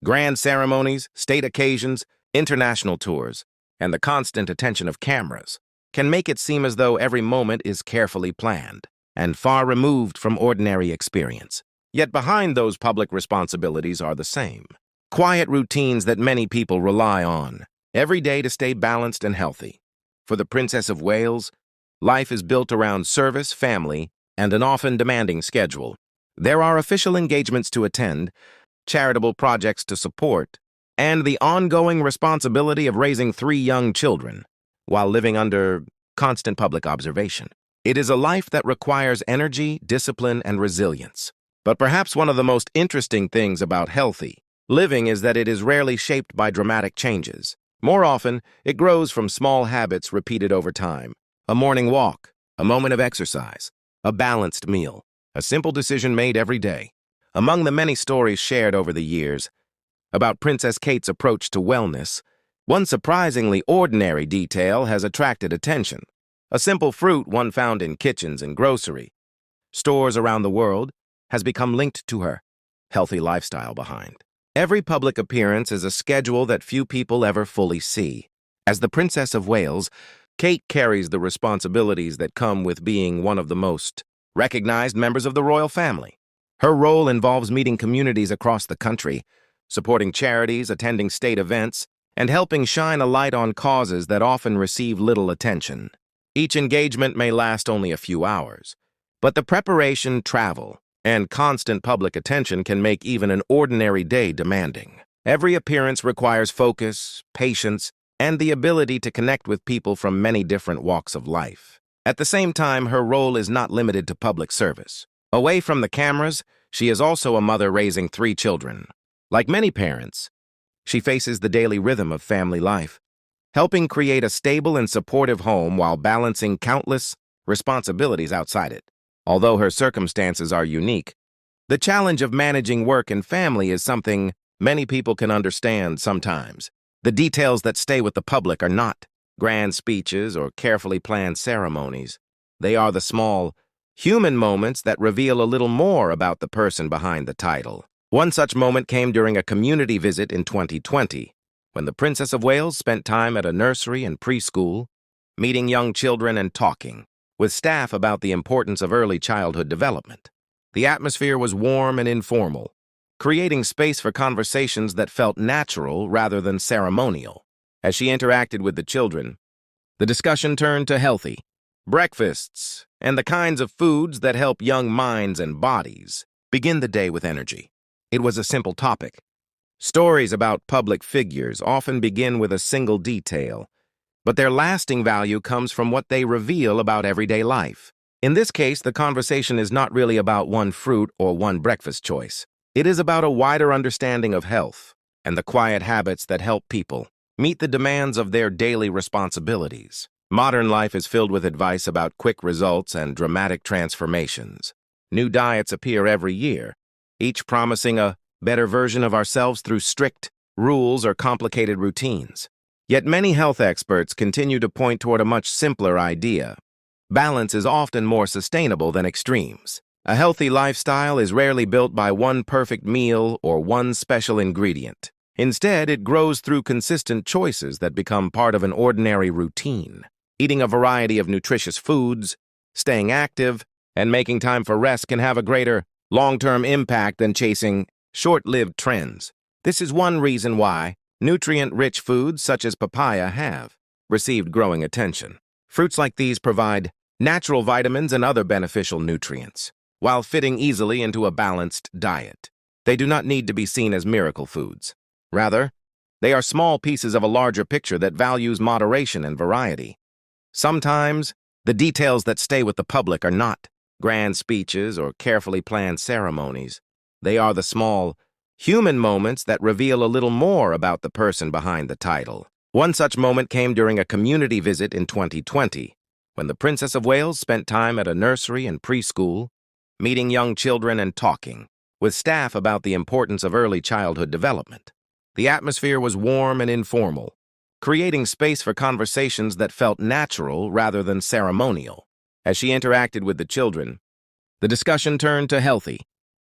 Grand ceremonies, state occasions, international tours, and the constant attention of cameras can make it seem as though every moment is carefully planned and far removed from ordinary experience. Yet behind those public responsibilities are the same quiet routines that many people rely on every day to stay balanced and healthy. For the Princess of Wales, life is built around service, family, and an often demanding schedule. There are official engagements to attend, charitable projects to support, and the ongoing responsibility of raising 3 young children while living under constant public observation. It is a life that requires energy, discipline, and resilience. But perhaps one of the most interesting things about healthy living is that it is rarely shaped by dramatic changes. More often, it grows from small habits repeated over time. A morning walk, a moment of exercise, a balanced meal, a simple decision made every day. Among the many stories shared over the years about Princess Kate's approach to wellness, one surprisingly ordinary detail has attracted attention. A simple fruit one found in kitchens and grocery stores around the world has become linked to her healthy lifestyle behind. Every public appearance is a schedule that few people ever fully see. As the Princess of Wales, Kate carries the responsibilities that come with being one of the most recognized members of the royal family. Her role involves meeting communities across the country, supporting charities, attending state events, and helping shine a light on causes that often receive little attention. Each engagement may last only a few hours, but the preparation, travel, and constant public attention can make even an ordinary day demanding. Every appearance requires focus, patience, and the ability to connect with people from many different walks of life. At the same time, her role is not limited to public service. Away from the cameras, she is also a mother raising 3 children. Like many parents, she faces the daily rhythm of family life, helping create a stable and supportive home while balancing countless responsibilities outside it. Although her circumstances are unique, the challenge of managing work and family is something many people can understand sometimes. The details that stay with the public are not grand speeches or carefully planned ceremonies. They are the small, human moments that reveal a little more about the person behind the title. One such moment came during a community visit in 2020, when the Princess of Wales spent time at a nursery and preschool, meeting young children and talking with staff about the importance of early childhood development. The atmosphere was warm and informal, creating space for conversations that felt natural rather than ceremonial. As she interacted with the children, the discussion turned to healthy breakfasts and the kinds of foods that help young minds and bodies begin the day with energy. It was a simple topic. Stories about public figures often begin with a single detail, but their lasting value comes from what they reveal about everyday life. In this case, the conversation is not really about one fruit or one breakfast choice. It is about a wider understanding of health and the quiet habits that help people meet the demands of their daily responsibilities. Modern life is filled with advice about quick results and dramatic transformations. New diets appear every year, each promising a better version of ourselves through strict rules or complicated routines. Yet many health experts continue to point toward a much simpler idea. Balance is often more sustainable than extremes. A healthy lifestyle is rarely built by one perfect meal or one special ingredient. Instead, it grows through consistent choices that become part of an ordinary routine. Eating a variety of nutritious foods, staying active, and making time for rest can have a greater long-term impact than chasing short-lived trends. This is one reason why nutrient-rich foods such as papaya have received growing attention. Fruits like these provide natural vitamins and other beneficial nutrients, while fitting easily into a balanced diet. They do not need to be seen as miracle foods. Rather, they are small pieces of a larger picture that values moderation and variety. Sometimes, the details that stay with the public are not grand speeches or carefully planned ceremonies. They are the small, human moments that reveal a little more about the person behind the title. One such moment came during a community visit in 2020, when the Princess of Wales spent time at a nursery and preschool, meeting young children and talking with staff about the importance of early childhood development. The atmosphere was warm and informal, creating space for conversations that felt natural rather than ceremonial. As she interacted with the children, the discussion turned to healthy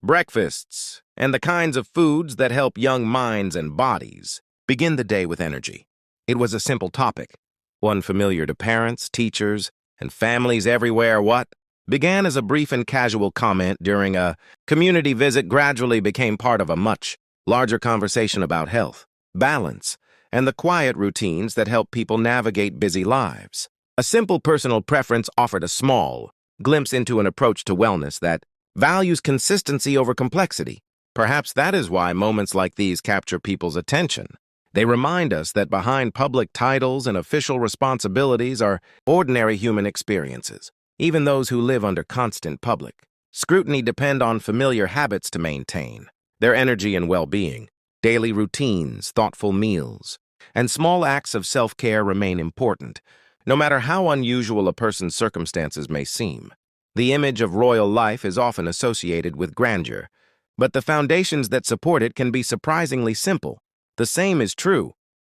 breakfasts, and the kinds of foods that help young minds and bodies begin the day with energy. It was a simple topic, one familiar to parents, teachers, and families everywhere. What began as a brief and casual comment during a community visit gradually became part of a much larger conversation about health, balance, and the quiet routines that help people navigate busy lives. A simple personal preference offered a small glimpse into an approach to wellness that values consistency over complexity. Perhaps that is why moments like these capture people's attention. They remind us that behind public titles and official responsibilities are ordinary human experiences. Even those who live under constant public scrutiny depend on familiar habits to maintain their energy and well-being. Daily routines, thoughtful meals, and small acts of self-care remain important, no matter how unusual a person's circumstances may seem. The image of royal life is often associated with grandeur, but the foundations that support it can be surprisingly simple. The same is true